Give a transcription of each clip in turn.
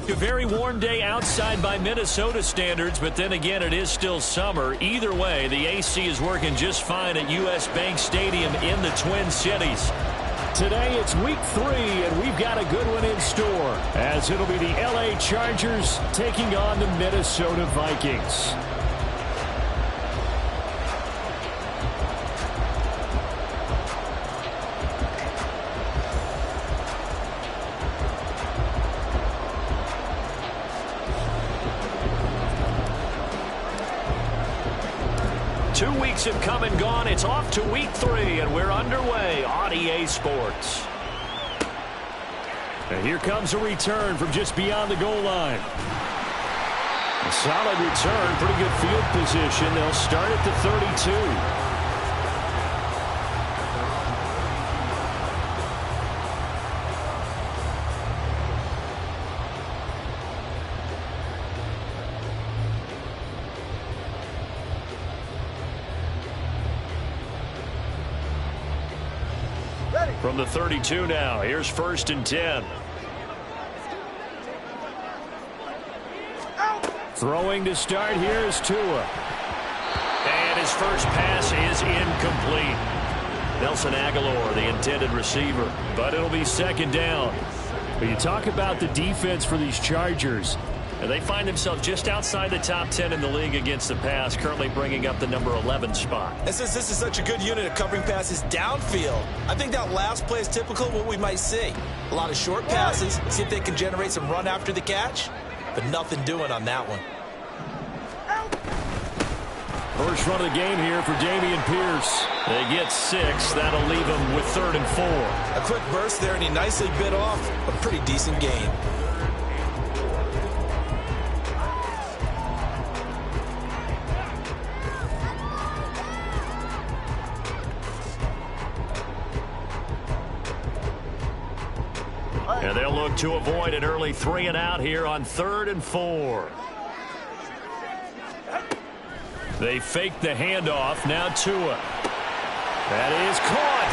A very warm day outside by Minnesota standards, but then again, it is still summer. Either way, the AC is working just fine at U.S. Bank Stadium in the Twin Cities. Today, it's week 3, and we've got a good one in store, as it'll be the L.A. Chargers taking on the Minnesota Vikings. Have come and gone. It's off to week 3, and we're underway on EA Sports. And here comes a return from just beyond the goal line. A solid return, pretty good field position. They'll start at the 32. From the 32 now, here's 1st and 10. Throwing to start here is Tua. And his first pass is incomplete. Nelson Aguilar, the intended receiver, but it'll be 2nd down. But you talk about the defense for these Chargers. And they find themselves just outside the top 10 in the league against the pass, currently bringing up the number 11 spot. And since this is such a good unit of covering passes downfield, I think that last play is typical of what we might see. A lot of short passes, see if they can generate some run after the catch, but nothing doing on that one. First run of the game here for Dameon Pierce. They get 6. That'll leave them with 3rd and 4. A quick burst there, and he nicely bit off a pretty decent gain. And they'll look to avoid an early 3 and out here on 3rd and 4. They fake the handoff. Now Tua. That is caught.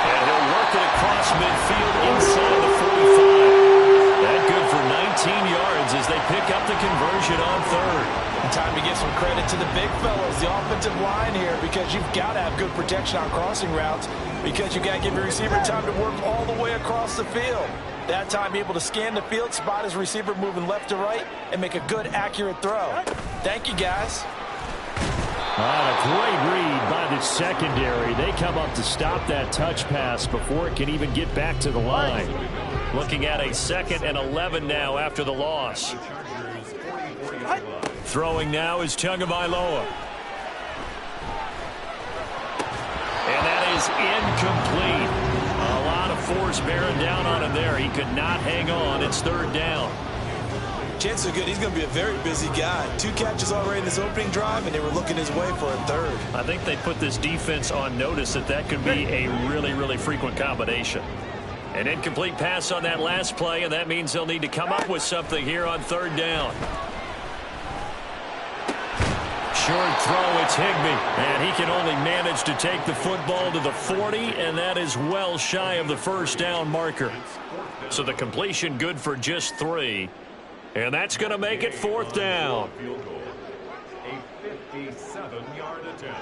And he'll work it across midfield inside the 45. That good for 19 yards as they pick up the conversion on 3rd. And time to give some credit to the big fellows, the offensive line here, because you've got to have good protection on crossing routes, because you've got to give your receiver time to work all the way across the field. That time, be able to scan the field, spot his receiver moving left to right, and make a good, accurate throw. Thank you, guys. A great read by the secondary. They come up to stop that touch pass before it can even get back to the line. Looking at a 2nd and 11 now after the loss. Throwing now is Tagovailoa. And that is incomplete. A lot of force bearing down on him there. He could not hang on. It's 3rd down. Chances are good he's going to be a very busy guy. 2 catches already in this opening drive, and they were looking his way for a 3rd. I think they put this defense on notice that could be a really, really frequent combination. An incomplete pass on that last play, and that means they'll need to come up with something here on 3rd down. Short throw, it's Higbee, and he can only manage to take the football to the 40, and that is well shy of the 1st down marker. So the completion good for just 3, and that's going to make it 4th down. A 57-yard attempt.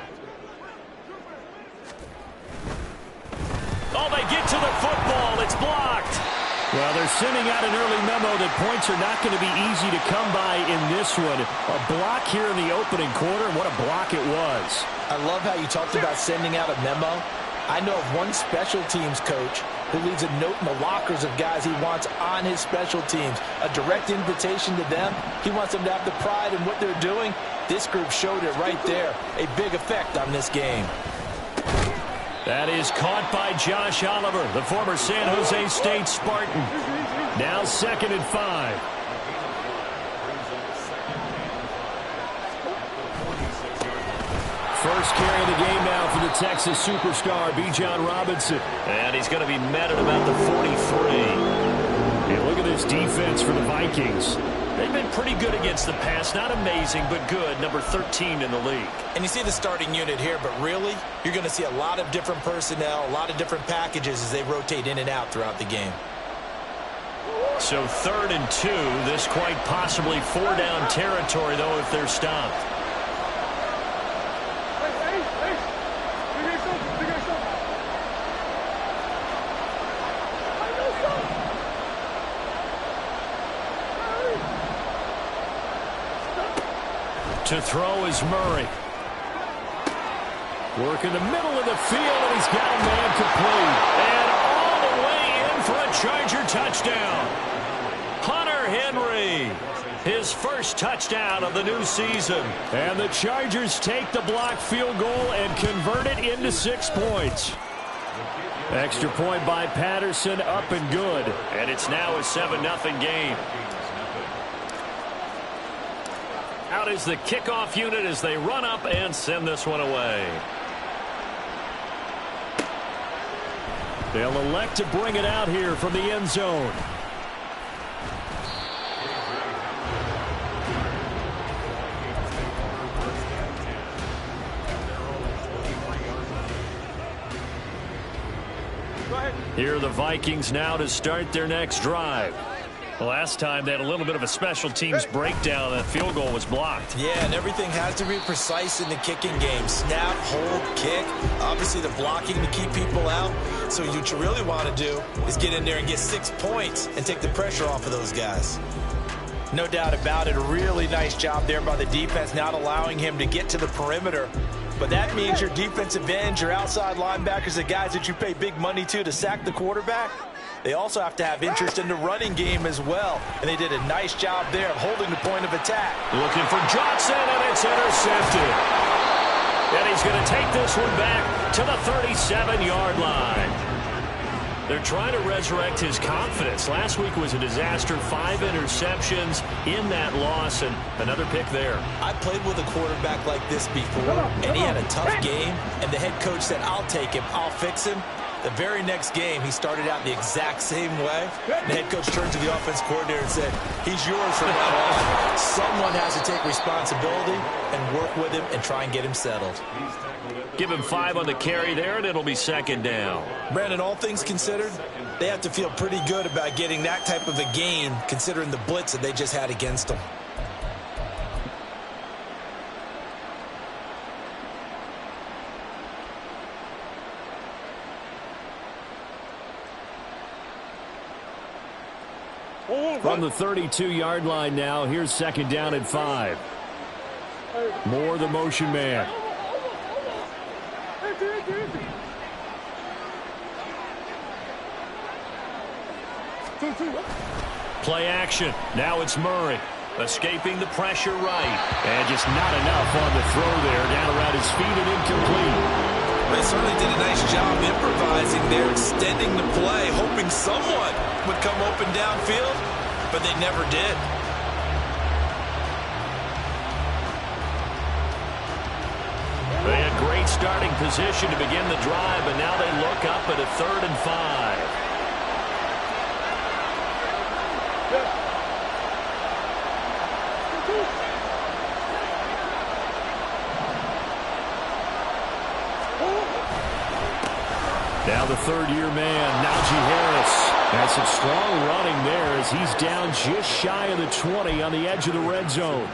Oh, they get to the football. It's blocked. Well, they're sending out an early memo that points are not going to be easy to come by in this one. A block here in the opening quarter, and what a block it was. I love how you talked about sending out a memo. I know of one special teams coach who leaves a note in the lockers of guys he wants on his special teams. A direct invitation to them. He wants them to have the pride in what they're doing. This group showed it right there. A big effect on this game. That is caught by Josh Oliver, the former San Jose State Spartan. Now 2nd and 5. First carry of the game now for the Texas superstar, Bijan Robinson. And he's going to be met at about the 43. And look at this defense for the Vikings. They've been pretty good against the pass. Not amazing, but good. Number 13 in the league. And you see the starting unit here, but really, you're going to see a lot of different personnel, a lot of different packages as they rotate in and out throughout the game. So 3rd and 2. This quite possibly 4-down territory, though, if they're stopped. To throw is Murray. Work in the middle of the field, and he's got a man complete. And all the way in for a Charger touchdown. Hunter Henry, his first touchdown of the new season. And the Chargers take the blocked field goal and convert it into 6 points. Extra point by Patterson, up and good. And it's now a 7-0 game. Out is the kickoff unit as they run up and send this one away. They'll elect to bring it out here from the end zone. Here are the Vikings now to start their next drive. Last time they had a little bit of a special teams breakdown. That field goal was blocked. Yeah, and everything has to be precise in the kicking game. Snap, hold, kick. Obviously the blocking to keep people out. So what you really want to do is get in there and get 6 points and take the pressure off of those guys. No doubt about it. A really nice job there by the defense, not allowing him to get to the perimeter. But that means your defensive ends, your outside linebackers, the guys that you pay big money to sack the quarterback, they also have to have interest in the running game as well. And they did a nice job there of holding the point of attack. Looking for Johnson, and it's intercepted. And he's going to take this one back to the 37-yard line. They're trying to resurrect his confidence. Last week was a disaster. 5 interceptions in that loss, and another pick there. I played with a quarterback like this before, and he had a tough game, and the head coach said, I'll take him, I'll fix him. The very next game, he started out the exact same way. The head coach turned to the offense coordinator and said, he's yours from now on. Someone has to take responsibility and work with him and try and get him settled. Give him 5 on the carry there, and it'll be 2nd down. Brandon, all things considered, they have to feel pretty good about getting that type of a gain, considering the blitz that they just had against them. From the 32-yard line now, here's 2nd down and 5. Moore, the motion man. Play action. Now it's Murray. Escaping the pressure right. And just not enough on the throw there. Down around his feet and incomplete. They certainly did a nice job improvising there, extending the play, hoping someone would come open downfield, but they never did. They had great starting position to begin the drive, but now they look up at a 3rd and 5. Now the 3rd-year man, Najee Harris, has some strong running there as he's down just shy of the 20 on the edge of the red zone.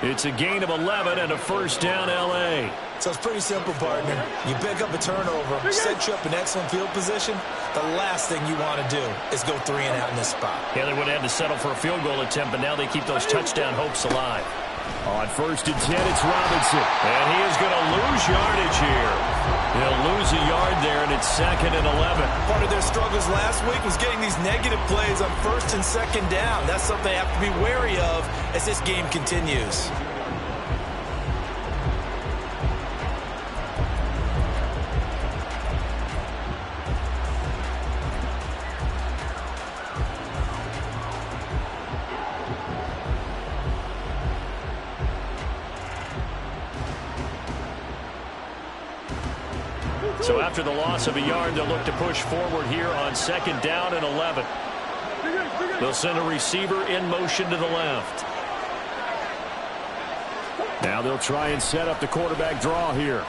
It's a gain of 11 and a 1st down L.A. So it's pretty simple, partner. You pick up a turnover, set you up in excellent field position. The last thing you want to do is go 3 and out in this spot. Yeah, they would have had to settle for a field goal attempt, but now they keep those touchdown hopes alive. On 1st and 10, it's Robinson. And he is going to lose yardage here. He'll lose a yard there, and it's 2nd and 11. Part of their struggles last week was getting these negative plays on 1st and 2nd down. That's something they have to be wary of as this game continues. So after the loss of a yard, they'll look to push forward here on 2nd down and 11. They'll send a receiver in motion to the left. Now they'll try and set up the quarterback draw here.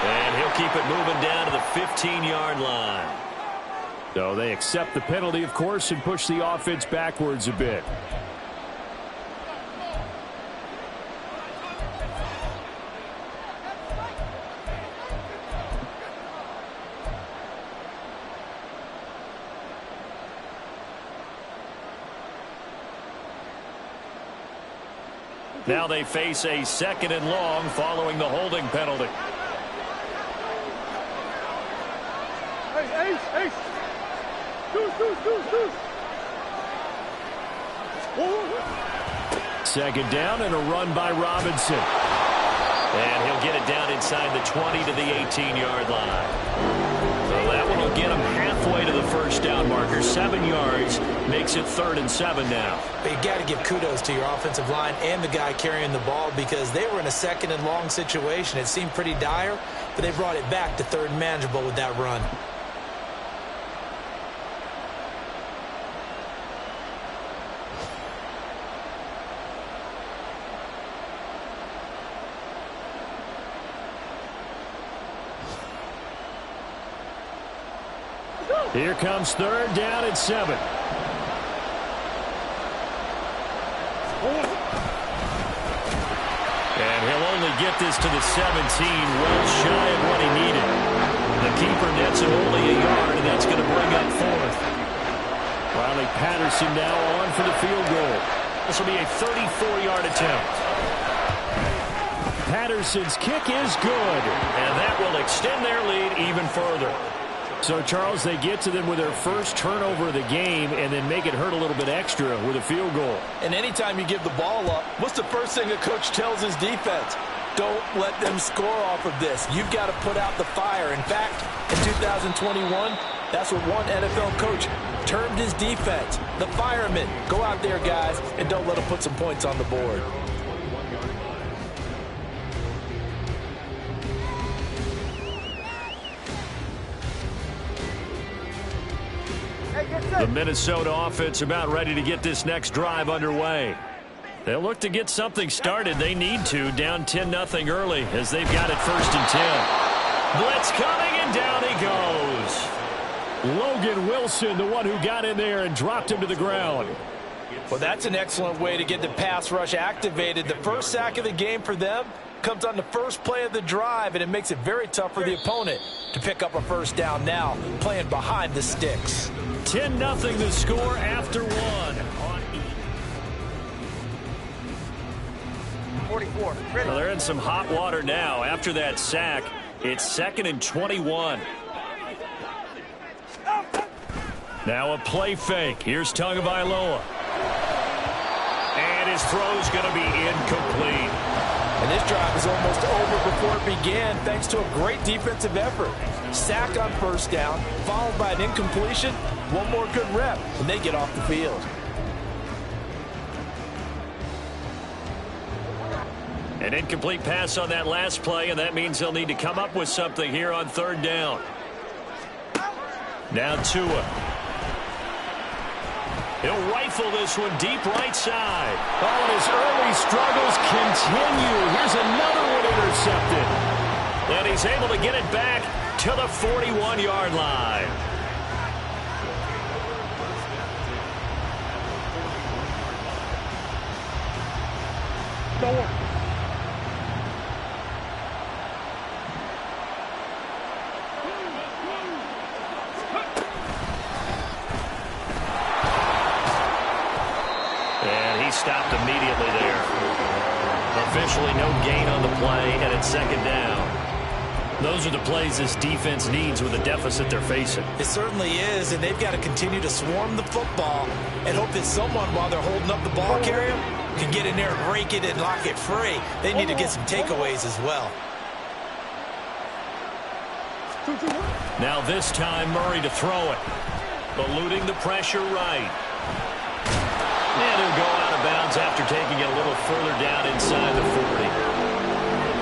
And he'll keep it moving down to the 15-yard line. So they accept the penalty, of course, and push the offense backwards a bit. Now they face a 2nd and long following the holding penalty. Ace. Deuce. 2nd down and a run by Robinson. And he'll get it down inside the 20 to the 18-yard line. So that one will get him halfway to the first down marker. 7 yards makes it 3rd and 7 now. But you got to give kudos to your offensive line and the guy carrying the ball because they were in a 2nd and long situation. It seemed pretty dire, but they brought it back to 3rd and manageable with that run. Here comes 3rd down and 7. And he'll only get this to the 17, well shy of what he needed. The keeper nets him only a yard, and that's going to bring up 4th. Riley Patterson now on for the field goal. This will be a 34-yard attempt. Patterson's kick is good. And that will extend their lead even further. So, Charles, they get to them with their first turnover of the game and then make it hurt a little bit extra with a field goal. And anytime you give the ball up, what's the first thing a coach tells his defense? Don't let them score off of this. You've got to put out the fire. In fact, in 2021, that's what one NFL coach termed his defense. The firemen. Go out there, guys, and don't let them put some points on the board. The Minnesota offense about ready to get this next drive underway. They'll look to get something started. They need to, down 10-0 early as they've got it 1st and 10. Blitz coming, and down he goes. Logan Wilson, the one who got in there and dropped him to the ground. Well, that's an excellent way to get the pass rush activated. The first sack of the game for them comes on the first play of the drive, and it makes it very tough for the opponent to pick up a first down now, playing behind the sticks. 10-0 the score after 1. 44. Well, they're in some hot water now. After that sack, it's 2nd and 21. Now a play fake. Here's Tagovailoa. And his throw's going to be incomplete. And this drive is almost over before it began thanks to a great defensive effort. Sack on first down, followed by an incompletion. One more good rep, and they get off the field. An incomplete pass on that last play, and that means they'll need to come up with something here on 3rd down. Now Tua. He'll rifle this one deep right side. Oh, and his early struggles continue. Here's another one intercepted. And he's able to get it back to the 41-yard line. And he stopped immediately there. Officially no gain on the play, and it's 2nd down. Those are the plays this defense needs with the deficit they're facing. It certainly is, and they've got to continue to swarm the football and hope that someone, while they're holding up the ball carrier, can get in there and rake it and lock it free. They need to get some takeaways as well. Now this time Murray to throw it. Eluding the pressure right. And he'll go out of bounds after taking it a little further down inside the 40.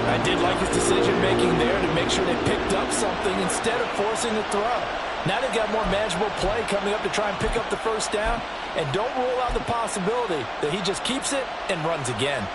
I did like his decision-making there to make sure they picked up something instead of forcing the throw. Now they've got more manageable play coming up to try and pick up the first down. And don't rule out the possibility that he just keeps it and runs again.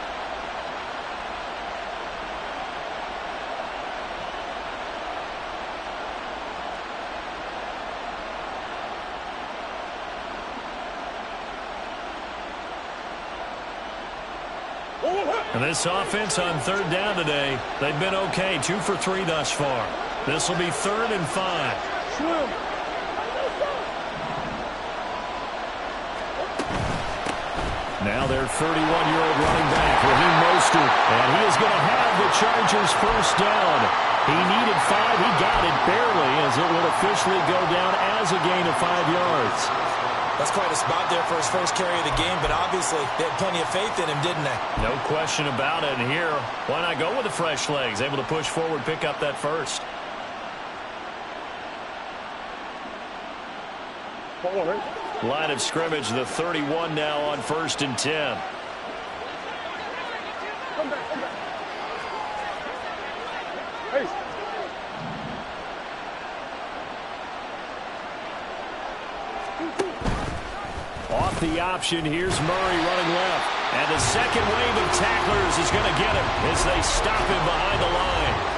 And this offense on third down today, they've been okay. 2 for 3 thus far. This will be 3rd and 5. Now their 31-year-old running back, Raheem Mostert, and he is going to have the Chargers first down. He needed 5. He got it barely, as it will officially go down as a gain of 5 yards. That's quite a spot there for his first carry of the game, but obviously they had plenty of faith in him, didn't they? No question about it. And here, why not go with the fresh legs? Able to push forward, pick up that first. Line of scrimmage, the 31 now on 1st and 10. Off the option, here's Murray running left. And the second wave of tacklers is going to get him as they stop him behind the line.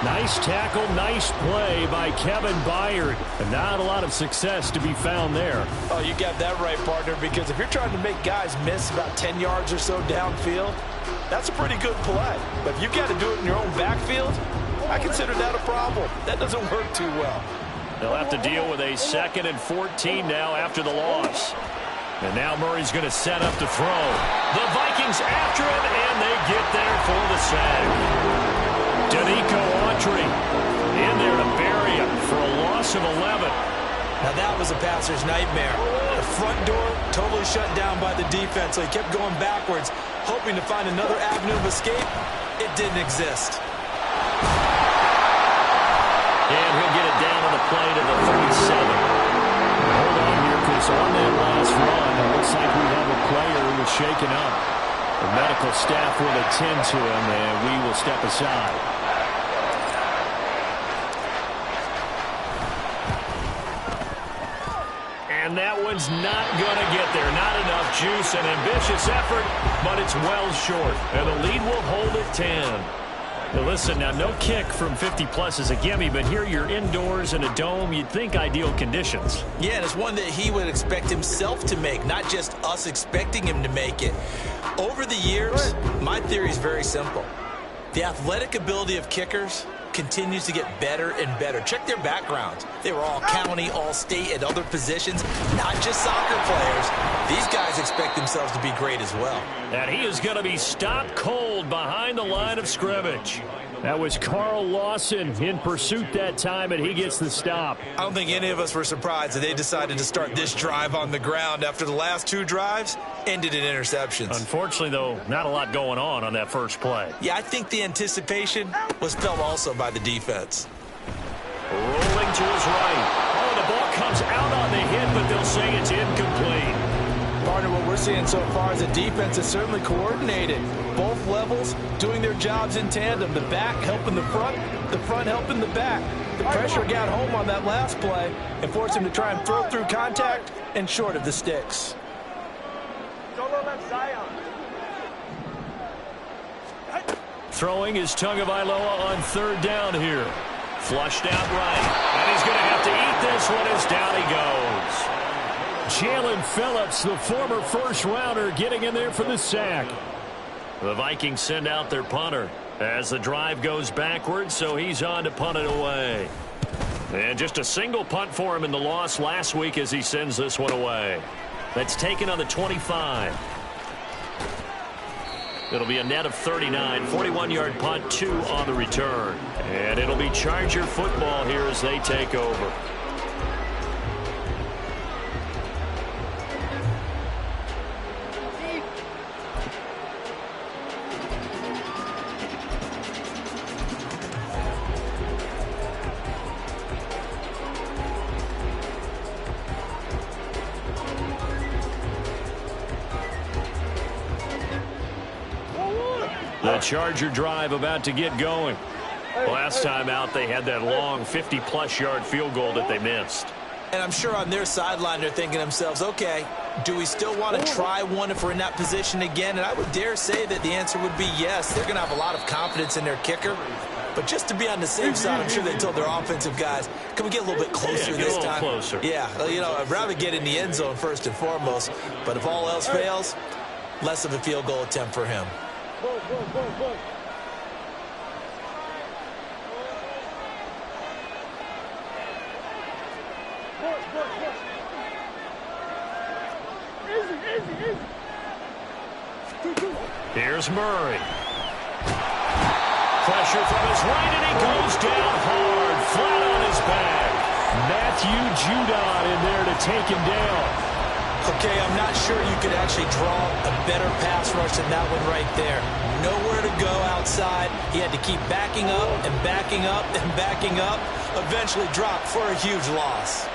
Nice tackle, nice play by Kevin Byard. And not a lot of success to be found there. Oh, you got that right, partner, because if you're trying to make guys miss about 10 yards or so downfield, that's a pretty good play. But if you've got to do it in your own backfield, I consider that a problem. That doesn't work too well. They'll have to deal with a 2nd and 14 now after the loss. And now Murray's going to set up to throw. The Vikings after him, and they get there for the sack. Danico Autry in there to bury him for a loss of 11. Now that was a passer's nightmare. The front door totally shut down by the defense, so he kept going backwards, hoping to find another avenue of escape. It didn't exist. And he'll get it down on the play to the 37. Hold on here, because on that last run, it looks like we have a player who was shaken up. The medical staff will attend to him, and we will step aside. And that one's not going to get there. Not enough juice. An ambitious effort, but it's well short. And the lead will hold at 10. Now listen, now no kick from 50-plus is a gimme, but here you're indoors in a dome. You'd think ideal conditions. Yeah, and it's one that he would expect himself to make, not just us expecting him to make it. Over the years, my theory is very simple. The athletic ability of kickers continues to get better and better. Check their backgrounds. They were all county, all state, at other positions, not just soccer players. These guys expect themselves to be great as well. And he is going to be stopped cold behind the line of scrimmage. That was Carl Lawson in pursuit that time, and he gets the stop. I don't think any of us were surprised that they decided to start this drive on the ground after the last 2 drives ended in interceptions. Unfortunately, though, not a lot going on that first play. Yeah, I think the anticipation was felt also by the defense. Rolling to his right. Oh, the ball comes out on the hit, but they'll say it's incomplete. Partner, what we're seeing so far is the defense is certainly coordinated. Both levels doing their jobs in tandem. The back helping the front helping the back. The pressure got home on that last play and forced him to try and throw through contact and short of the sticks. Throwing is Tagovailoa on 3rd down here. Flushed out right. And he's going to have to eat this one as down he goes. Jalen Phillips, the former first-rounder, getting in there for the sack. The Vikings send out their punter as the drive goes backwards, so he's on to punt it away. And just a single punt for him in the loss last week as he sends this one away. That's taken on the 25. It'll be a net of 39, 41-yard punt, 2 on the return. And it'll be Charger football here as they take over. The Charger drive about to get going. Last time out, they had that long 50-plus yard field goal that they missed. And I'm sure on their sideline they're thinking to themselves, okay, do we still want to try one if we're in that position again? And I would dare say that the answer would be yes. They're going to have a lot of confidence in their kicker. But just to be on the safe side, I'm sure they told their offensive guys, can we get a little bit closer this time? Closer. Yeah, you know, I'd rather get in the end zone first and foremost. But if all else fails, less of a field goal attempt for him. Here's Murray. Pressure from his right, and he goes down hard, flat on his back. Matthew Judon in there to take him down. Okay, I'm not sure you could actually draw a better pass rush than that one right there. Nowhere to go outside. He had to keep backing up and backing up and backing up. Eventually dropped for a huge loss.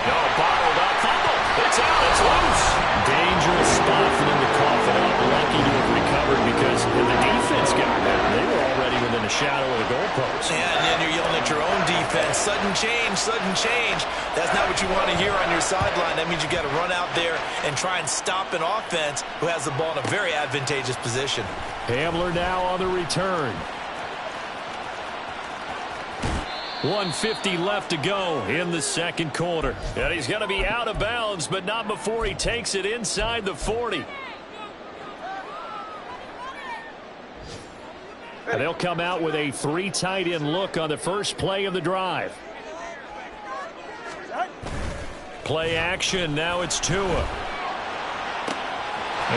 No, bottled up. Fumble. It's out. It's loose. Dangerous spot for them to cough it up. Lucky to have recovered because if the defense got that, they were already within the shadow of the goalpost. Yeah, and then you're yelling at your own defense. Sudden change, sudden change. That's not what you want to hear on your sideline. That means you got to run out there and try and stop an offense who has the ball in a very advantageous position. Hamler now on the return. 1:50 left to go in the second quarter. And he's going to be out of bounds, but not before he takes it inside the 40. And they'll come out with a 3 tight end look on the first play of the drive. Play action. Now it's Tua. And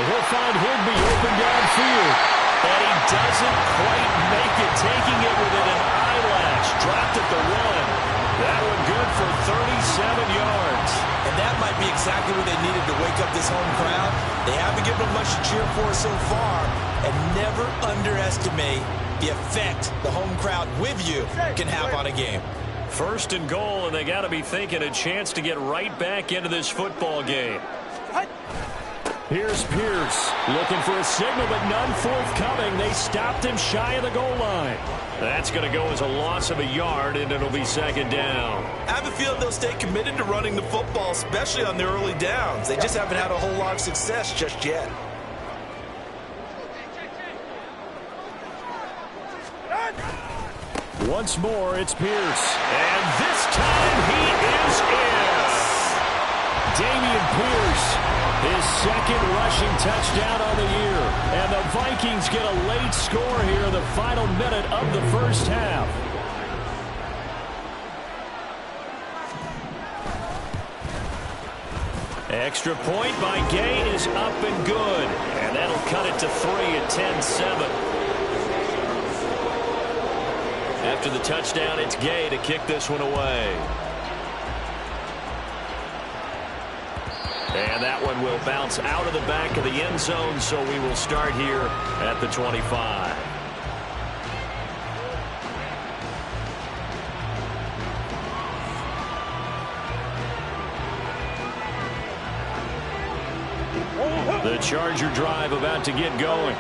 he'll find Higbee open downfield. And he doesn't quite make it, taking it within an eyelash. Dropped at the 1. That one good for 37 yards. And that might be exactly what they needed to wake up this home crowd. They haven't given them much to cheer for so far. And never underestimate the effect the home crowd with you can have on a game. First and goal, and they got to be thinking a chance to get right back into this football game. Here's Pierce looking for a signal, but none forthcoming. They stopped him shy of the goal line. That's going to go as a loss of a yard, and it'll be second down. I have a feeling they'll stay committed to running the football, especially on their early downs. They just haven't had a whole lot of success just yet. Once more, it's Pierce. And this time he is in. Dameon Pierce, his second rushing touchdown on the year. And the Vikings get a late score here in the final minute of the first half. Extra point by Gay is up and good. And that'll cut it to 3 at 10-7. After the touchdown, it's Gay to kick this one away. And that one will bounce out of the back of the end zone, so we will start here at the 25. The Charger drive about to get going.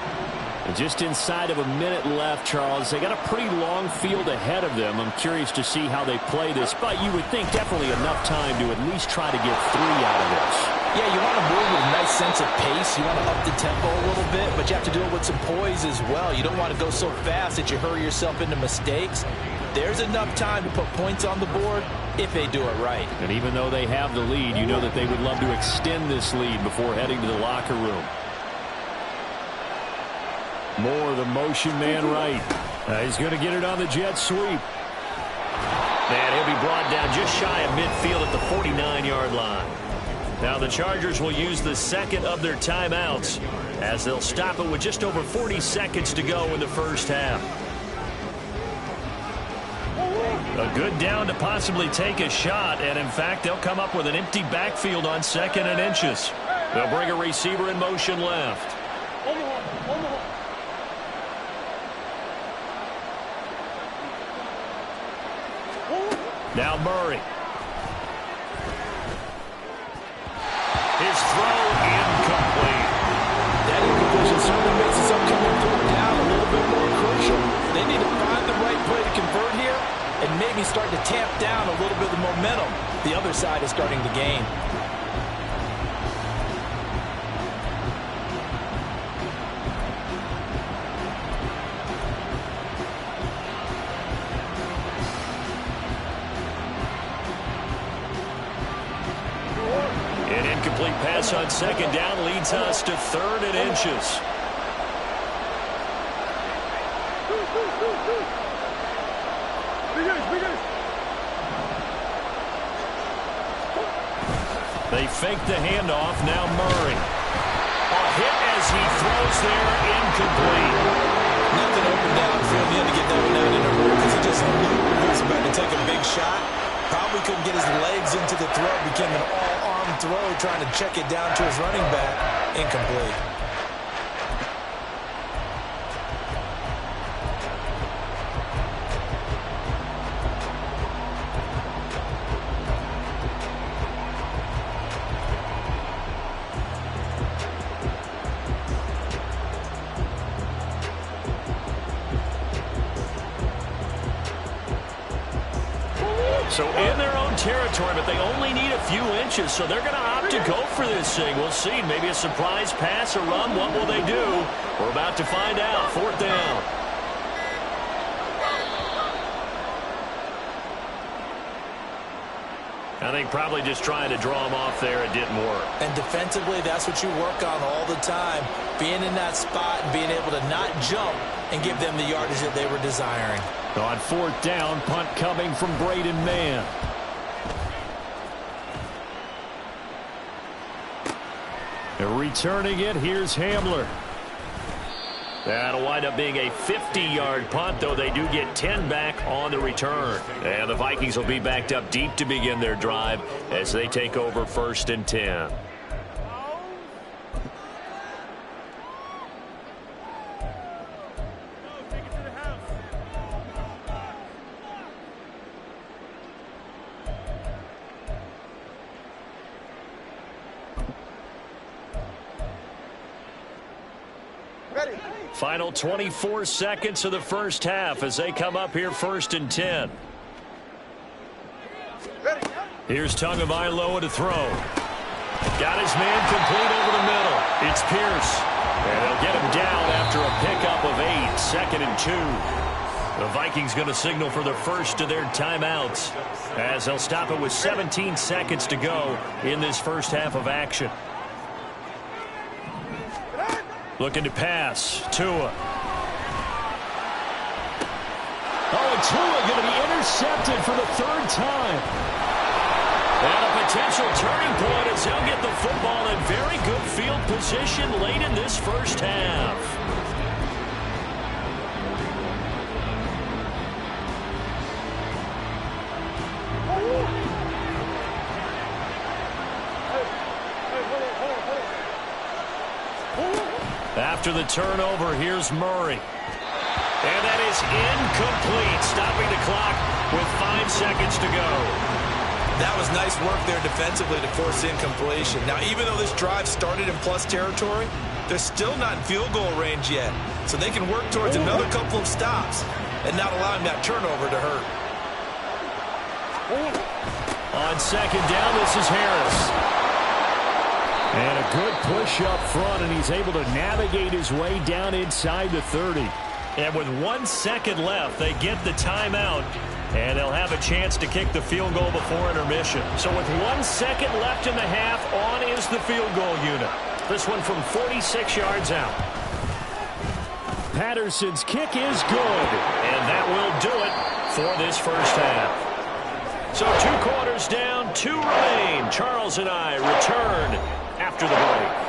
Just inside of a minute left, Charles. They got a pretty long field ahead of them. I'm curious to see how they play this, but you would think definitely enough time to at least try to get 3 out of this. Yeah, you want to move with a nice sense of pace. You want to up the tempo a little bit, but you have to do it with some poise as well. You don't want to go so fast that you hurry yourself into mistakes. There's enough time to put points on the board if they do it right. And even though they have the lead, you know that they would love to extend this lead before heading to the locker room. Moore, the motion man right. He's going to get it on the jet sweep. And he'll be brought down just shy of midfield at the 49-yard line. Now the Chargers will use the second of their timeouts as they'll stop it with just over 40 seconds to go in the first half. A good down to possibly take a shot, and in fact, they'll come up with an empty backfield on 2nd and inches. They'll bring a receiver in motion left. Now Murray. His throw incomplete. That incompletion certainly makes this upcoming third down a little bit more crucial. They need to find the right play to convert here and maybe start to tamp down a little bit of the momentum the other side is starting to gain. Incomplete pass on second down leads us to 3rd and inches. They fake the handoff. Now Murray. A hit as he throws there, incomplete. Nothing open downfield. He had to get that one out in a hurry because he just knew he was about to take a big shot. Probably couldn't get his legs into the throw. Became an all-arm throw, trying to check it down to his running back. Incomplete. So in their own territory, but they only need a few inches, so they're going to opt to go for this thing. We'll see. Maybe a surprise pass or run. What will they do? We're about to find out. 4th down. I think probably just trying to draw him off there. It didn't work. And defensively, that's what you work on all the time. Being in that spot and being able to not jump and give them the yardage that they were desiring. On 4th down, punt coming from Braden Mann. Returning it, here's Hamler. That'll wind up being a 50-yard punt, though they do get 10 back on the return. And the Vikings will be backed up deep to begin their drive as they take over 1st and 10. Final 24 seconds of the first half as they come up here 1st and 10. Here's Tagovailoa to throw. Got his man complete over the middle. It's Pierce. And they'll get him down after a pickup of 8. 2nd and 2. The Vikings going to signal for the first of their timeouts as they'll stop it with 17 seconds to go in this first half of action. Looking to pass. Tua. Oh, and Tua going to be intercepted for the 3rd time. And a potential turning point as he'll get the football in very good field position late in this first half. After the turnover, here's Murray. And that is incomplete, stopping the clock with 5 seconds to go. That was nice work there defensively to force incompletion. Now, even though this drive started in plus territory, they're still not in field goal range yet. So they can work towards another couple of stops and not allowing that turnover to hurt. On 2nd down, this is Harris. And a good push up front, and he's able to navigate his way down inside the 30. And with 1 second left, they get the timeout, and they'll have a chance to kick the field goal before intermission. So with 1 second left in the half, on is the field goal unit. This one from 46 yards out. Patterson's kick is good. And that will do it for this first half. So 2 quarters down, 2 remain. Charles and I return after the break.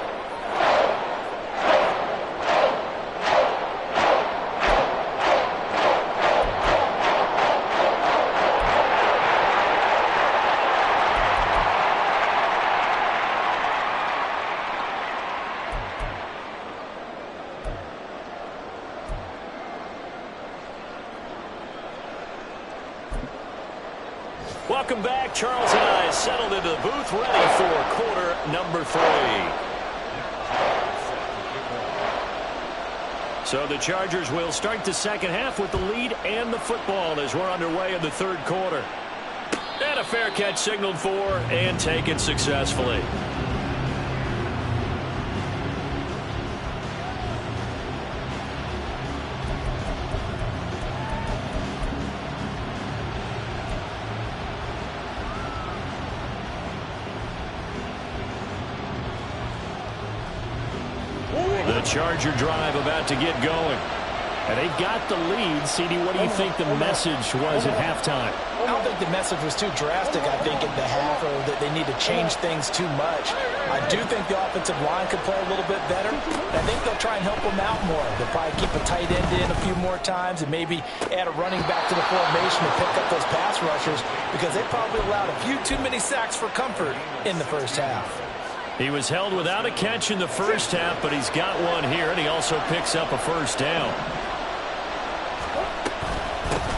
Welcome back. Charles and I settled into the booth, ready for quarter number 3. So the Chargers will start the second half with the lead and the football as we're underway in the 3rd quarter. And a fair catch signaled for and taken successfully. Charger drive about to get going. And they've got the lead. CD, what do you think the message was at halftime? I don't think the message was too drastic, I think, in the half, or that they need to change things too much. I do think the offensive line could play a little bit better. I think they'll try and help them out more. They'll probably keep a tight end in a few more times and maybe add a running back to the formation to pick up those pass rushers, because they probably allowed a few too many sacks for comfort in the first half. He was held without a catch in the first half, but he's got one here, and he also picks up a first down.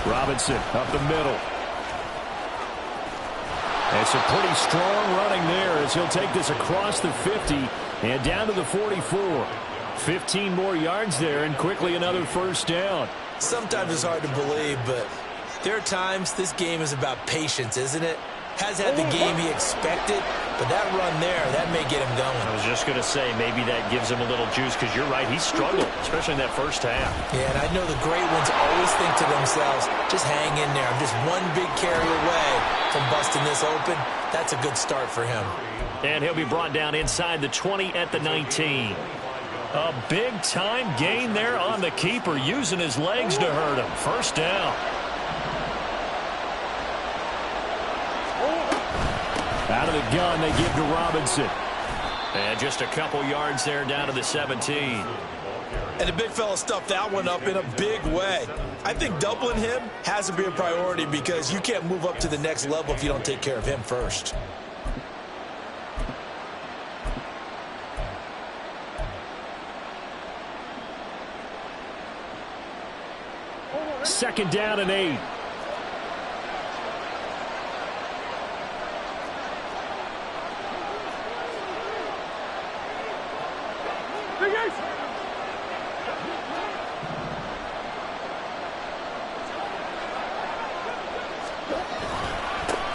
Robinson up the middle. It's a pretty strong running there as he'll take this across the 50 and down to the 44. 15 more yards there and quickly another first down. Sometimes it's hard to believe, but there are times this game is about patience, isn't it? Has had the game he expected, but that run there, that may get him going. I was just going to say, maybe that gives him a little juice, because you're right, he struggled, especially in that first half. Yeah, and I know the great ones always think to themselves, just hang in there. I'm just one big carry away from busting this open. That's a good start for him. And he'll be brought down inside the 20 at the 19. A big-time gain there on the keeper, using his legs to hurt him. First down. Out of the gun, they give to Robinson. And just a couple yards there down to the 17. And the big fella stuffed that one up in a big way. I think doubling him has to be a priority, because you can't move up to the next level if you don't take care of him first. Second down and 8.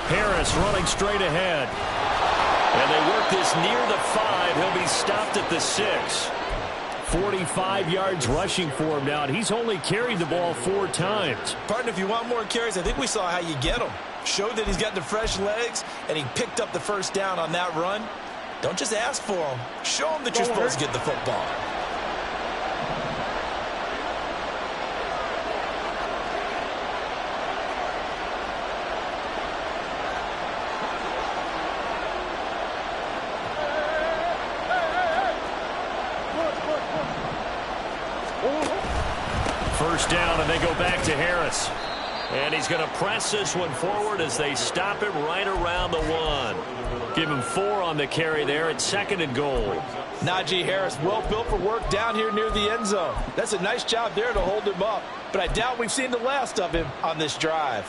Harris running straight ahead. And they work this near the 5. He'll be stopped at the 6. 45 yards rushing for him now. And he's only carried the ball 4 times. Partner, if you want more carries, I think we saw how you get them. Showed that he's got the fresh legs, and he picked up the first down on that run. Don't just ask for them. Show them that you're supposed to get the football. First down, and they go back to Harris. And he's going to press this one forward as they stop him right around the 1. Give him 4 on the carry there at 2nd and goal. Najee Harris, well built for work down here near the end zone. That's a nice job there to hold him up. But I doubt we've seen the last of him on this drive.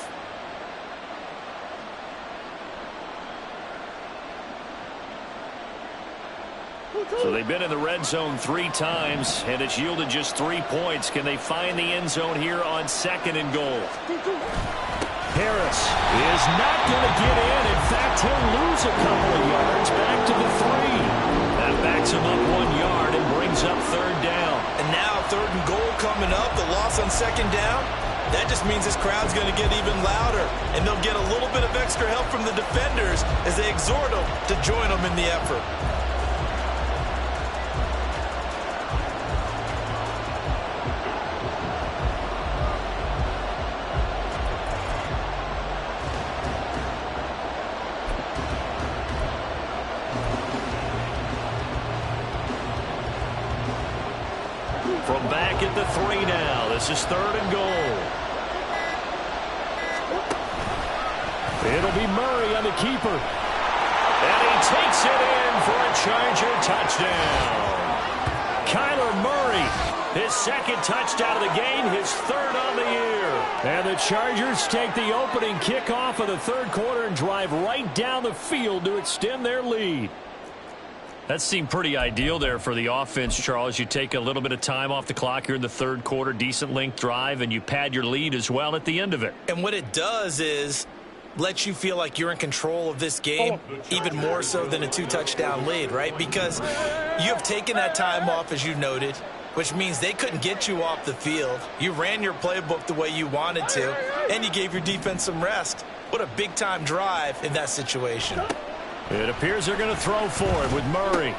So they've been in the red zone 3 times, and it's yielded just 3 points. Can they find the end zone here on 2nd and goal? Harris is not going to get in. In fact, he'll lose a couple of yards back to the 3. That backs him up 1 yard and brings up 3rd down. And now 3rd and goal coming up. The loss on 2nd down. That just means this crowd's going to get even louder. And they'll get a little bit of extra help from the defenders as they exhort them to join them in the effort. From back at the 3 now. This is 3rd and goal. It'll be Murray on the keeper. And he takes it in for a Charger touchdown. Kyler Murray, his 2nd touchdown of the game, his 3rd on the year. And the Chargers take the opening kickoff of the 3rd quarter and drive right down the field to extend their lead. That seemed pretty ideal there for the offense, Charles. You take a little bit of time off the clock here in the 3rd quarter, decent length drive, and you pad your lead as well at the end of it. And what it does is let you feel like you're in control of this game, even more so than a 2-touchdown lead, right? Because you have taken that time off, as you noted, which means they couldn't get you off the field. You ran your playbook the way you wanted to, and you gave your defense some rest. What a big-time drive in that situation. It appears they're going to throw for it with Murray.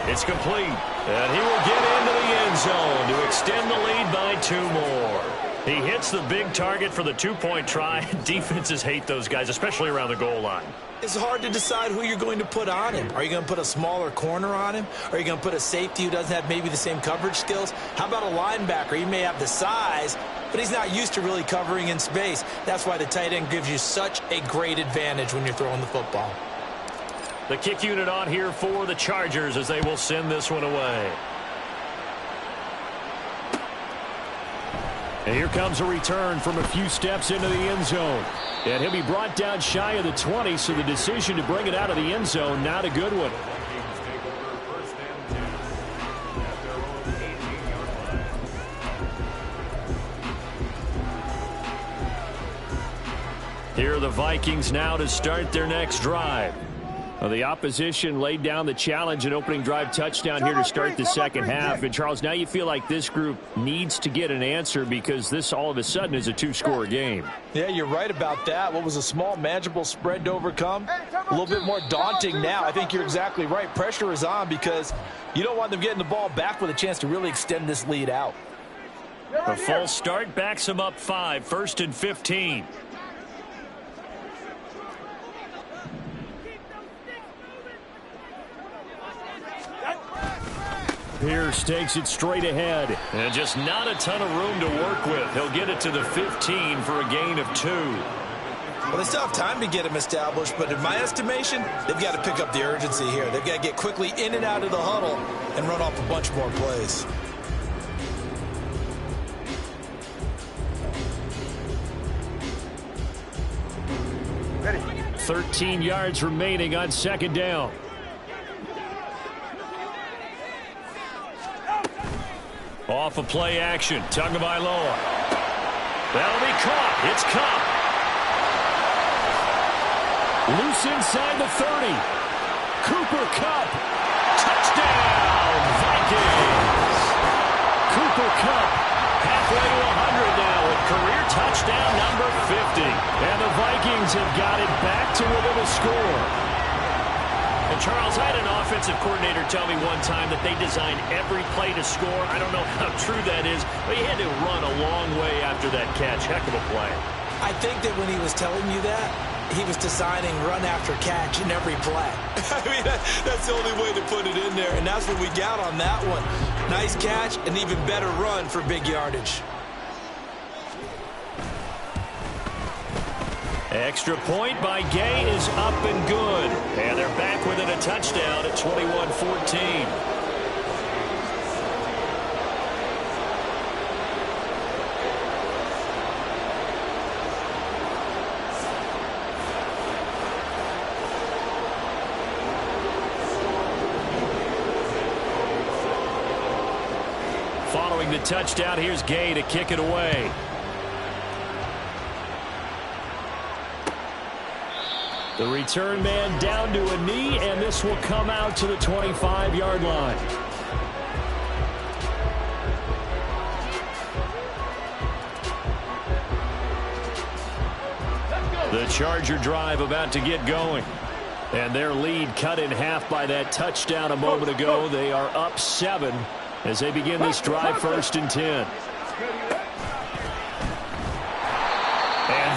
It's complete. And he will get into the end zone to extend the lead by 2 more. He hits the big target for the 2-point try. Defenses hate those guys, especially around the goal line. It's hard to decide who you're going to put on him. Are you going to put a smaller corner on him? Are you going to put a safety who doesn't have maybe the same coverage skills? How about a linebacker? He may have the size, but he's not used to really covering in space. That's why the tight end gives you such a great advantage when you're throwing the football. The kick unit on here for the Chargers as they will send this one away. And here comes a return from a few steps into the end zone. And he'll be brought down shy of the 20, so the decision to bring it out of the end zone, not a good one. Here are the Vikings now to start their next drive. Well, the opposition laid down the challenge and opening drive touchdown here to start the second half. And, Charles, now you feel like this group needs to get an answer because this all of a sudden is a 2-score game. Yeah, you're right about that. What was a small, manageable spread to overcome? A little bit more daunting now. I think you're exactly right. Pressure is on because you don't want them getting the ball back with a chance to really extend this lead out. A false start backs them up 5, 1st and 15. Pierce takes it straight ahead. And just not a ton of room to work with. He'll get it to the 15 for a gain of 2. Well, they still have time to get him established, but in my estimation, they've got to pick up the urgency here. They've got to get quickly in and out of the huddle and run off a bunch more plays. Ready. 13 yards remaining on second down. Off of play action. Tagovailoa. That'll be caught. It's Cup. Loose inside the 30. Cooper Kupp. Touchdown, Vikings. Cooper Kupp halfway to 100 now with career touchdown number 50. And the Vikings have got it back to within a score. And Charles, I had an offensive coordinator tell me one time that they designed every play to score. I don't know how true that is, but he had to run a long way after that catch. Heck of a play. I think that when he was telling you that, he was designing run after catch in every play. I mean, that's the only way to put it in there, and that's what we got on that one. Nice catch, and even better run for big yardage. Extra point by Gay is up and good. And they're back within a touchdown at 21-14. Following the touchdown, here's Gay to kick it away. The return man down to a knee, and this will come out to the 25-yard line. The Charger drive about to get going. And their lead cut in half by that touchdown a moment ago. They are up 7 as they begin this drive 1st and 10. And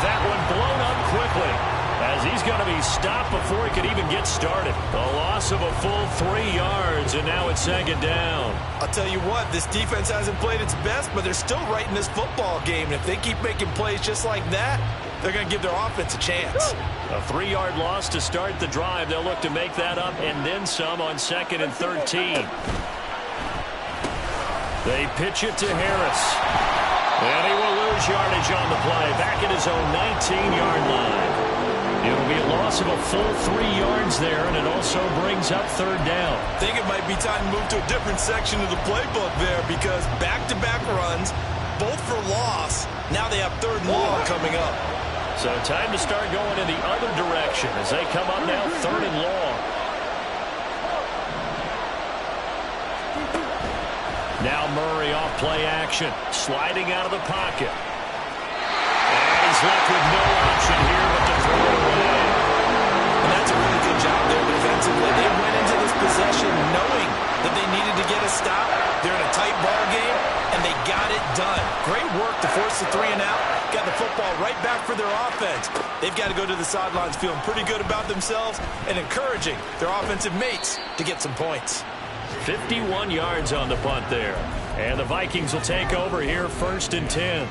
that one blown up quickly, as he's going to be stopped before he could even get started. A loss of a full 3 yards, and now it's 2nd down. I'll tell you what, this defense hasn't played its best, but they're still right in this football game. And if they keep making plays just like that, they're going to give their offense a chance. A 3-yard loss to start the drive. They'll look to make that up and then some on 2nd and 13. They pitch it to Harris. And he will lose yardage on the play, back at his own 19-yard line. It'll be a loss of a full 3 yards there, and it also brings up 3rd down. I think it might be time to move to a different section of the playbook there, because back-to-back runs, both for loss. Now they have 3rd and long coming up. So time to start going in the other direction as they come up now 3rd and long. Now Murray off play action, sliding out of the pocket. And he's left with no option here but to throw it away. And that's a really good job there to defensively. They went into this possession knowing that they needed to get a stop. They're in a tight ball game, and they got it done. Great work to force the 3 and out. Got the football right back for their offense. They've got to go to the sidelines feeling pretty good about themselves and encouraging their offensive mates to get some points. 51 yards on the punt there. And the Vikings will take over here, 1st and 10.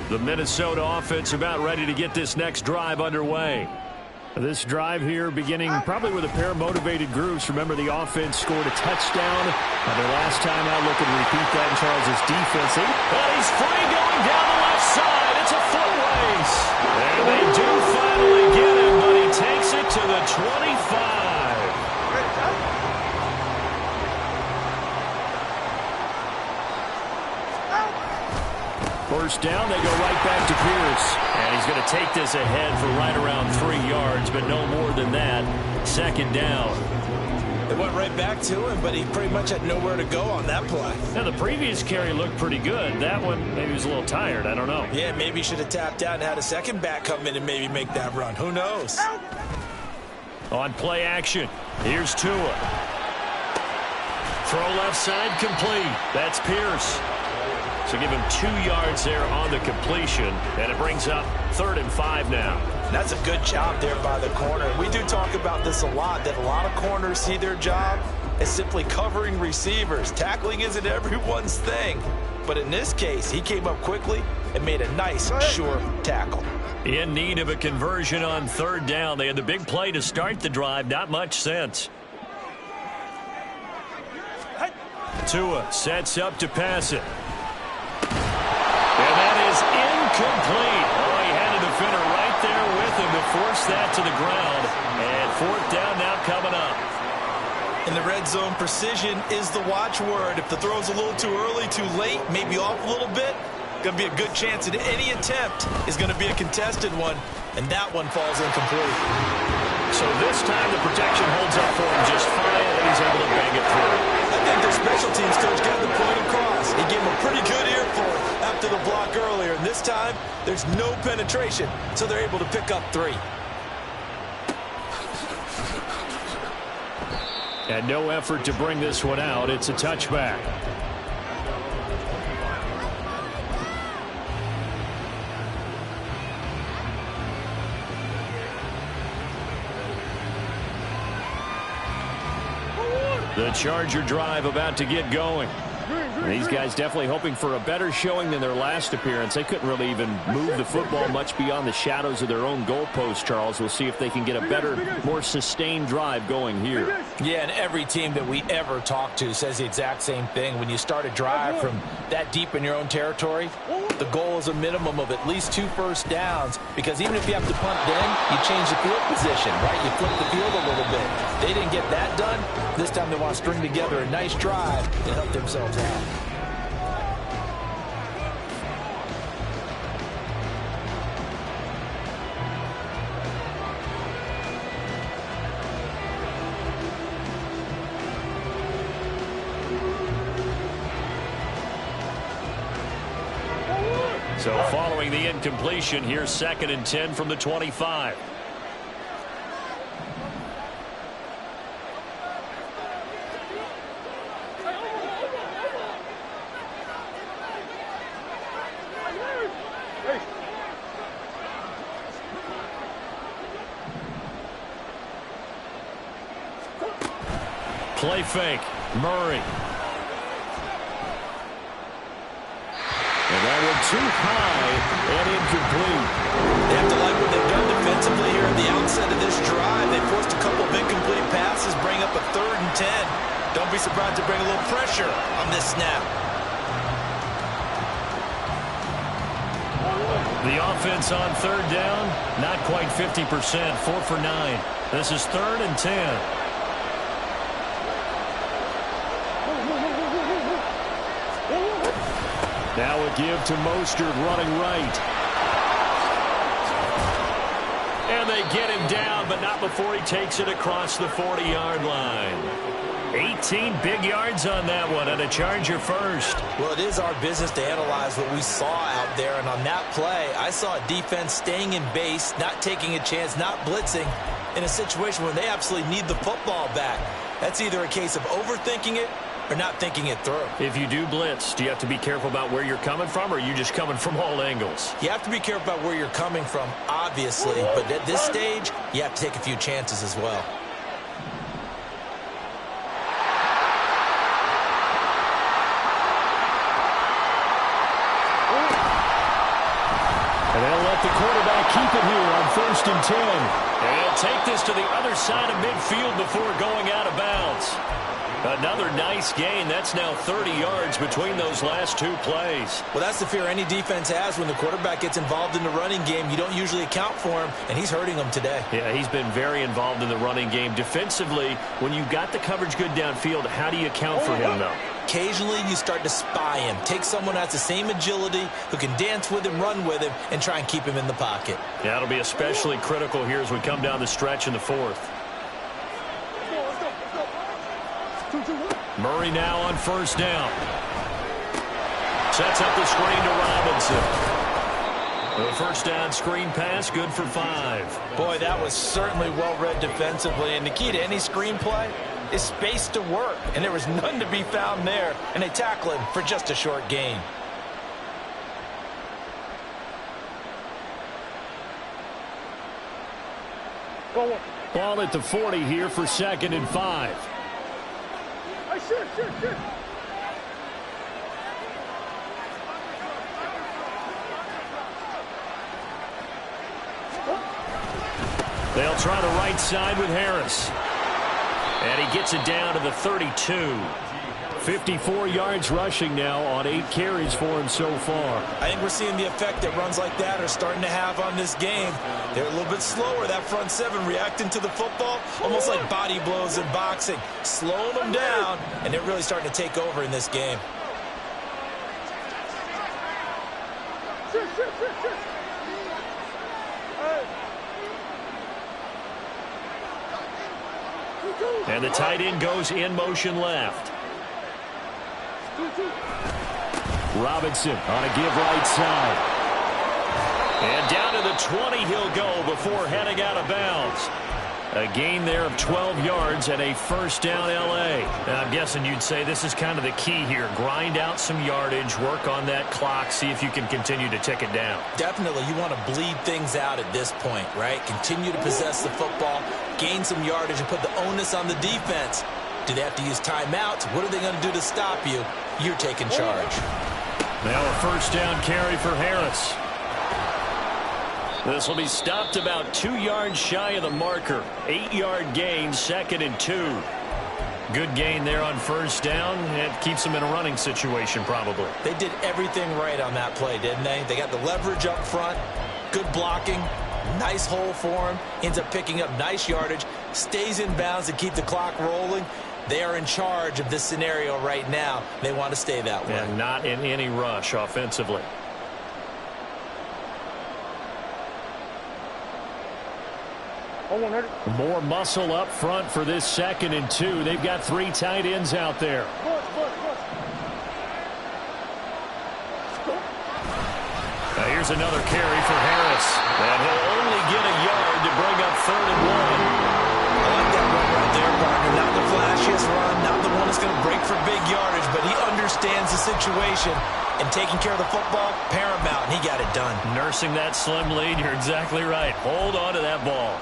The Minnesota offense about ready to get this next drive underway. This drive here beginning probably with a pair of motivated groups. Remember, the offense scored a touchdown. Their last time out, look and repeat that in Charles' defense. But he's free going down the left side. It's a foot race. And they do finally get him, but he takes it to the 25. First down, they go right back to Pierce. And he's going to take this ahead for right around 3 yards, but no more than that. 2nd down. It went right back to him, but he pretty much had nowhere to go on that play. Now, the previous carry looked pretty good. That one, maybe he was a little tired. I don't know. Yeah, maybe he should have tapped out and had a second back come in and maybe make that run. Who knows? On play action, here's Tua. Throw left side complete. That's Pierce. So give him 2 yards there on the completion, and it brings up 3rd and 5 now. That's a good job there by the corner. We do talk about this a lot, that a lot of corners see their job as simply covering receivers. Tackling isn't everyone's thing. But in this case, he came up quickly and made a nice, sure tackle. In need of a conversion on 3rd down. They had the big play to start the drive. Not much sense. Tua sets up to pass it. And that is incomplete. Oh, he had a defender right there with him to force that to the ground. And 4th down now coming up. In the red zone, precision is the watchword. If the throw's a little too early, too late, maybe off a little bit, going to be a good chance that any attempt is going to be a contested one, and that one falls incomplete. So this time the protection holds up for him just fine, and he's able to bang it through. I think their special teams coach got the point across. He gave him a pretty good earful after the block earlier, and this time there's no penetration, so they're able to pick up 3. And no effort to bring this one out. It's a touchback. The Charger drive about to get going. These guys definitely hoping for a better showing than their last appearance. They couldn't really even move the football much beyond the shadows of their own goalpost, Charles. We'll see if they can get a better, more sustained drive going here. Yeah, and every team that we ever talk to says the exact same thing. When you start a drive from that deep in your own territory, the goal is a minimum of at least 2 first downs, because even if you have to punt then, you change the field position, right? You flip the field a little bit. They didn't get that done. This time they want to string together a nice drive and help themselves out. So following the incompletion, here's 2nd and 10 from the 25. Play fake. Murray. And that went too high and incomplete. They have to like what they've done defensively here at the outset of this drive. They forced a couple of incomplete passes, bring up a 3rd and 10. Don't be surprised to bring a little pressure on this snap. The offense on 3rd down, not quite 50%, 4 for 9. This is 3rd and 10. Now a give to Mostert running right. And they get him down, but not before he takes it across the 40-yard line. 18 big yards on that one, and a Charger first. Well, it is our business to analyze what we saw out there, and on that play, I saw a defense staying in base, not taking a chance, not blitzing, in a situation where they absolutely need the football back. That's either a case of overthinking it or not thinking it through. If you do blitz, do you have to be careful about where you're coming from, or are you just coming from all angles? You have to be careful about where you're coming from, obviously, but at this stage, you have to take a few chances as well. And they'll let the quarterback keep it here on 1st and 10. And he'll take this to the other side of midfield before going out of bounds. Another nice gain. That's now 30 yards between those last two plays. Well, that's the fear any defense has when the quarterback gets involved in the running game. You don't usually account for him, and he's hurting them today. Yeah, he's been very involved in the running game. Defensively, when you got the coverage good downfield, how do you account for him, though? Occasionally, you start to spy him. Take someone that's the same agility, who can dance with him, run with him, and try and keep him in the pocket. Yeah, it'll be especially critical here as we come down the stretch in the fourth. Murray now on 1st down. Sets up the screen to Robinson. The 1st down screen pass, good for 5. Boy, that was certainly well-read defensively, and the key to any screen play is space to work, and there was none to be found there, and they tackle him for just a short gain. Ball at the 40 here for 2nd and 5. They'll try the right side with Harris. And he gets it down to the 32. 54 yards rushing now on 8 carries for him so far. I think we're seeing the effect that runs like that are starting to have on this game. They're a little bit slower, that front seven, reacting to the football, almost like body blows in boxing, slowing them down, and they're really starting to take over in this game. And the tight end goes in motion left. Robinson on a give right side. And down to the 20 he'll go before heading out of bounds. A gain there of 12 yards and a 1st down L.A. And I'm guessing you'd say this is kind of the key here. Grind out some yardage, work on that clock, see if you can continue to tick it down. Definitely, you want to bleed things out at this point, right? Continue to possess the football, gain some yardage, and put the onus on the defense. Do they have to use timeouts? What are they going to do to stop you? You're taking charge. Now a 1st down carry for Harris. This will be stopped about 2 yards shy of the marker. 8-yard gain, 2nd and 2. Good gain there on 1st down. It keeps them in a running situation probably. They did everything right on that play, didn't they? They got the leverage up front, good blocking, nice hole for him, ends up picking up nice yardage, stays in bounds to keep the clock rolling. They are in charge of this scenario right now. They want to stay that way. And not in any rush offensively. More muscle up front for this 2nd and 2. They've got 3 tight ends out there. Now here's another carry for Harris. And he'll only get a yard to bring up 3rd and 1. I like that run right there, partner. Not the flashiest run, not the one that's going to break for big yardage, but he understands the situation, and taking care of the football, paramount, and he got it done. Nursing that slim lead, you're exactly right. Hold on to that ball.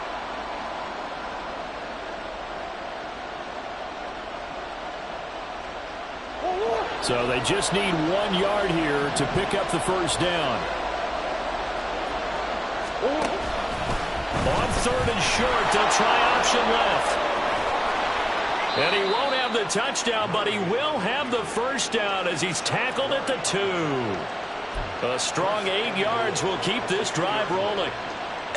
So they just need 1 yard here to pick up the 1st down. On 3rd and short, they'll try option left. And he won't have the touchdown, but he will have the 1st down as he's tackled at the 2. A strong 8 yards will keep this drive rolling.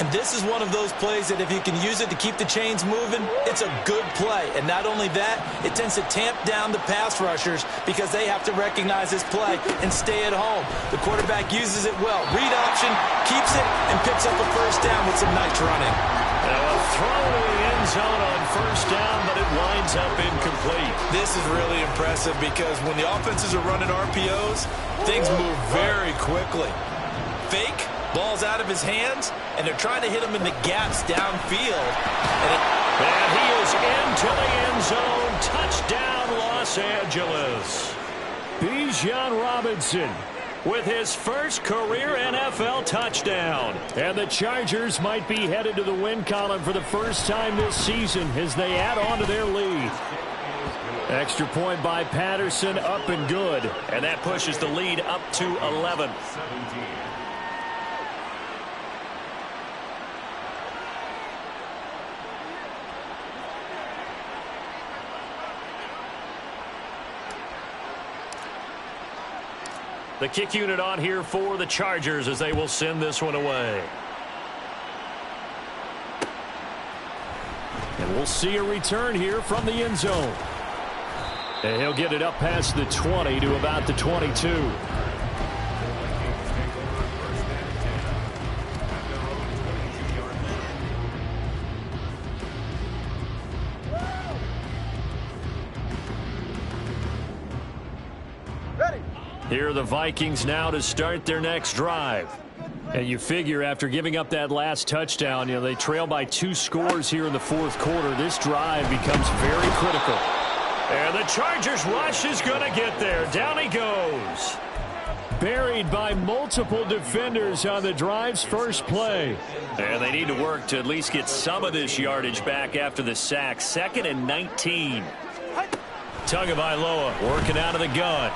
And this is one of those plays that if you can use it to keep the chains moving, it's a good play. And not only that, it tends to tamp down the pass rushers because they have to recognize this play and stay at home. The quarterback uses it well. Read option, keeps it, and picks up a 1st down with some nice running. Now a throw to the end end zone on first down, but it winds up incomplete. This is really impressive because when the offenses are running RPOs, things move very quickly. Fake, ball's out of his hands, and they're trying to hit him in the gaps downfield. And he is into the end zone. Touchdown, Los Angeles. Bijan Robinson with his first career NFL touchdown. And the Chargers might be headed to the win column for the first time this season as they add on to their lead. Extra point by Patterson, up and good. And that pushes the lead up to 11. The kick unit on here for the Chargers as they will send this one away. And we'll see a return here from the end zone. And he'll get it up past the 20 to about the 22. Here are the Vikings now to start their next drive. And you figure after giving up that last touchdown, they trail by 2 scores here in the fourth quarter. This drive becomes very critical. And the Chargers rush is going to get there. Down he goes. Buried by multiple defenders on the drive's first play. And they need to work to at least get some of this yardage back after the sack. 2nd and 19. Tagovailoa working out of the gun.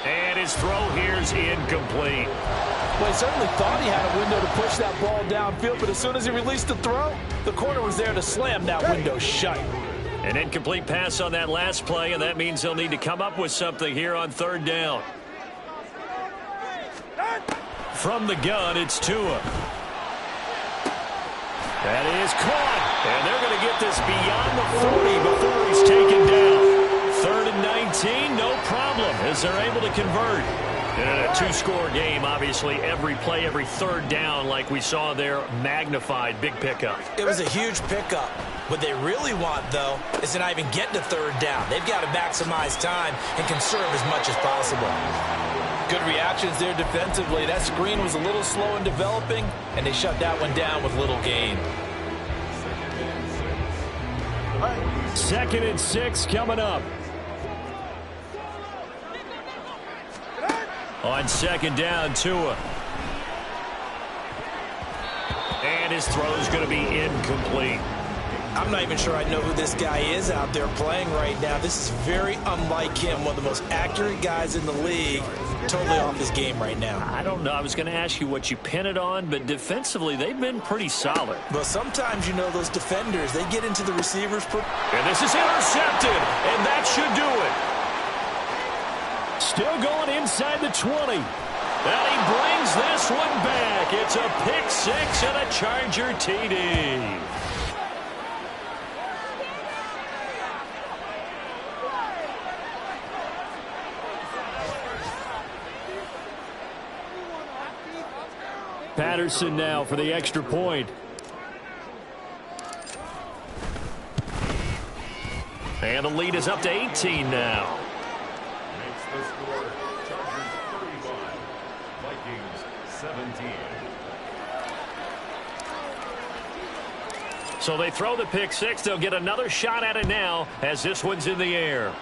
And his throw here is incomplete. Well, he certainly thought he had a window to push that ball downfield, but as soon as he released the throw, the corner was there to slam that window shut. An incomplete pass on that last play, and that means they'll need to come up with something here on 3rd down. From the gun, it's Tua. That is caught. And they're going to get this beyond the 40 before he's taken down. 3rd and 19, no problem, as they're able to convert. And in a 2-score game, obviously, every play, every 3rd down, like we saw there, magnified, big pickup. It was a huge pickup. What they really want, though, is to not even get to 3rd down. They've got to maximize time and conserve as much as possible. Good reactions there defensively. That screen was a little slow in developing, and they shut that one down with little gain. 2nd and 6 coming up. On 2nd down, Tua. And his throw is going to be incomplete. I'm not even sure I know who this guy is out there playing right now. This is very unlike him, one of the most accurate guys in the league. Totally off his game right now. I don't know. I was going to ask you what you pin it on, but defensively, they've been pretty solid. Well, sometimes, those defenders, they get into the receivers. And this is intercepted, and that should do it. Still going inside the 20. And he brings this one back. It's a pick 6 and a Charger TD. Patterson now for the extra point. And the lead is up to 18 now. Makes the score Chargers 35, Vikings 17. So they throw the pick 6. They'll get another shot at it now as this one's in the air.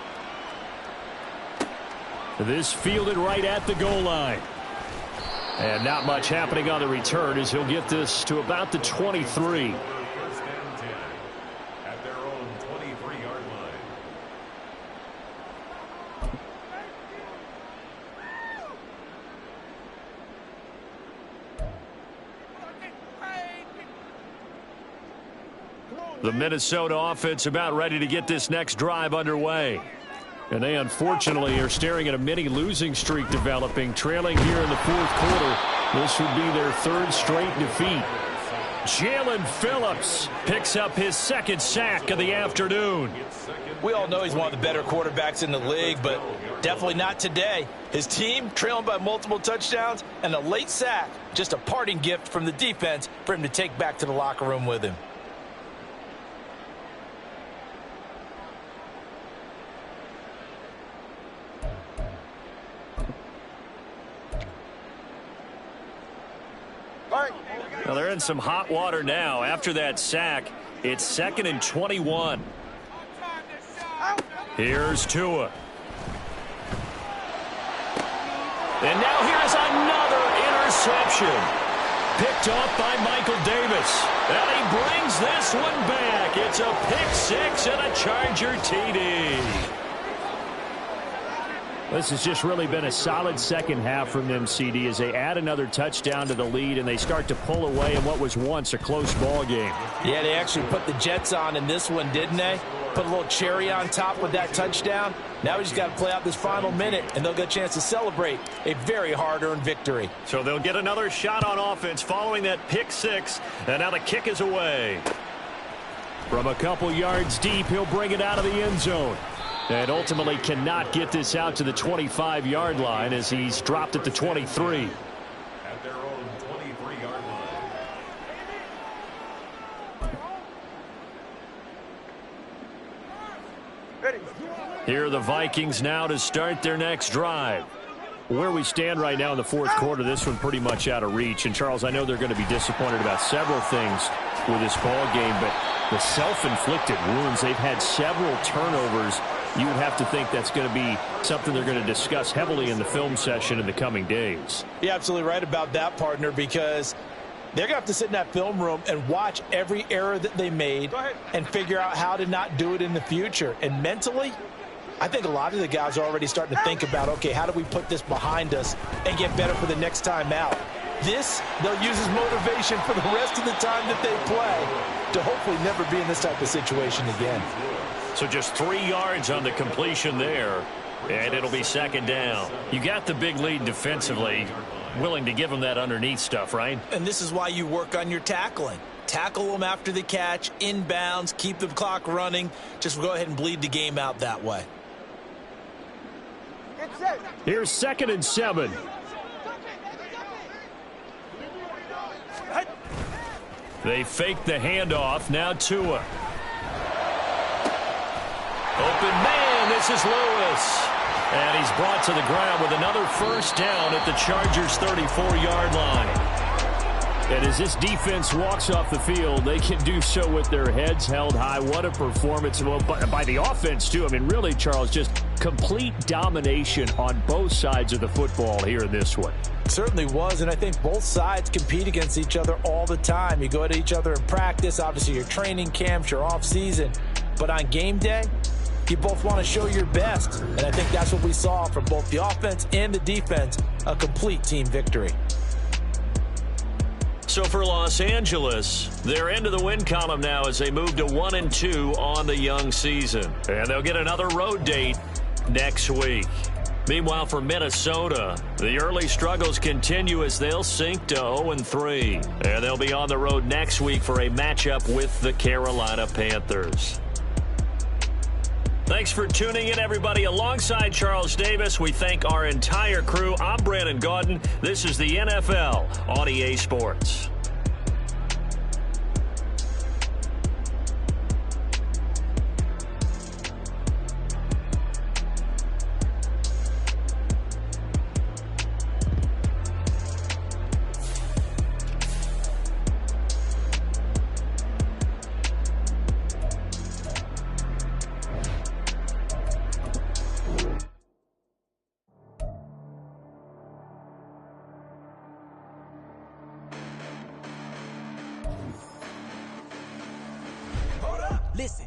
This fielded right at the goal line. And not much happening on the return as he'll get this to about the 23. First and 10 at their own 23-yard line. The Minnesota offense about ready to get this next drive underway. And they unfortunately are staring at a mini losing streak developing, trailing here in the fourth quarter. This would be their 3rd straight defeat. Jalen Phillips picks up his 2nd sack of the afternoon. We all know he's one of the better quarterbacks in the league, but definitely not today. His team trailing by multiple touchdowns and a late sack. Just a parting gift from the defense for him to take back to the locker room with him. Well, they're in some hot water now. After that sack, it's 2nd and 21. Here's Tua. And now here's another interception. Picked off by Michael Davis. And he brings this one back. It's a pick six and a Charger TD. This has just really been a solid second half from them, CD, as they add another touchdown to the lead and they start to pull away in what was once a close ball game. Yeah, they actually put the Jets on in this one, didn't they? Put a little cherry on top with that touchdown. Now we just got to play out this final minute, and they'll get a chance to celebrate a very hard-earned victory. So they'll get another shot on offense following that pick six, and now the kick is away. From a couple yards deep, he'll bring it out of the end zone. And ultimately cannot get this out to the 25-yard line as he's dropped at the 23. At their own 23-yard line. Ready. Here are the Vikings now to start their next drive. Where we stand right now in the fourth quarter, this one pretty much out of reach. And, Charles, I know they're going to be disappointed about several things with this ball game, but the self-inflicted wounds, they've had several turnovers. You would have to think that's going to be something they're going to discuss heavily in the film session in the coming days. You're absolutely right about that, partner, because they're going to have to sit in that film room and watch every error that they made and figure out how to not do it in the future. And mentally, I think a lot of the guys are already starting to think about, okay, how do we put this behind us and get better for the next time out? This, they'll use as motivation for the rest of the time that they play to hopefully never be in this type of situation again. So just 3 yards on the completion there, and it'll be second down. You got the big lead defensively, willing to give them that underneath stuff, right? And this is why you work on your tackling. Tackle them after the catch, inbounds, keep the clock running. Just go ahead and bleed the game out that way. Get set. Here's 2nd and 7. They fake the handoff. Now Tua. Open man, this is Lewis. And he's brought to the ground with another first down at the Chargers' 34-yard line. And as this defense walks off the field, they can do so with their heads held high. What a performance by the offense, too. I mean, really, Charles, just complete domination on both sides of the football here in this one. Certainly was, and I think both sides compete against each other all the time. You go at each other in practice, obviously your training camps, your off-season. But on game day, you both want to show your best. And I think that's what we saw from both the offense and the defense, a complete team victory. So for Los Angeles, they're into the win column now as they move to 1-2 on the young season. And they'll get another road date next week. Meanwhile, for Minnesota, the early struggles continue as they'll sink to 0-3. And they'll be on the road next week for a matchup with the Carolina Panthers. Thanks for tuning in, everybody. Alongside Charles Davis, we thank our entire crew. I'm Brandon Gaudin. This is the NFL on EA Sports. Listen.